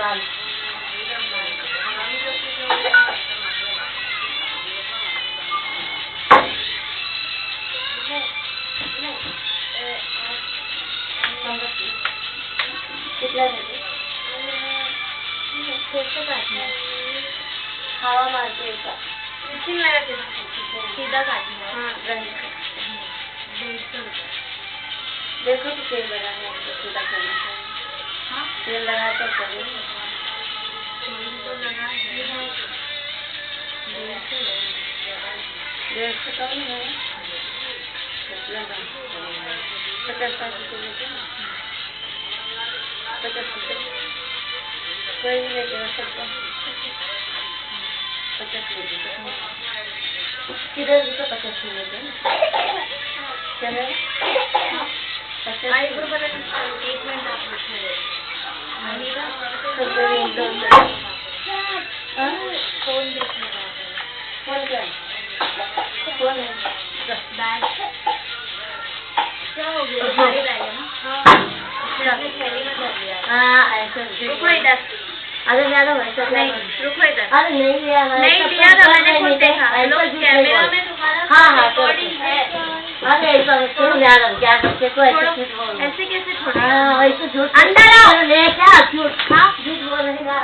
निकाल। कितना देते? हवा मारते हैं सीधा काटना। हाँ देखो तो तेल लगाना है, सीधा करना है। हाँ तेल लगा तो करें तो लगा 150 कम है 50 लेते हैं 50 कोई नहीं लेते 50 लेते किधर भी तो 50 लेते हैं चलो 50 1 मिनट आप फोन देखने फोन क्या फोन है बैग क्या हो गया सारी बैग है ना। हाँ ऐसा रुको इधर अरे मैडम ऐसा नहीं रुको इधर अरे नहीं लिया था मैंने खुद देखा कैमरा में तुम्हारा हाँ रिकॉर्डिंग है। अरे ऐसा क्यों मैडम क्या करते को ऐसे कैसे छोड़ा ऐसे झूठ अंदर आओ ले क्या झूठ हाँ झूठ बोल रही है।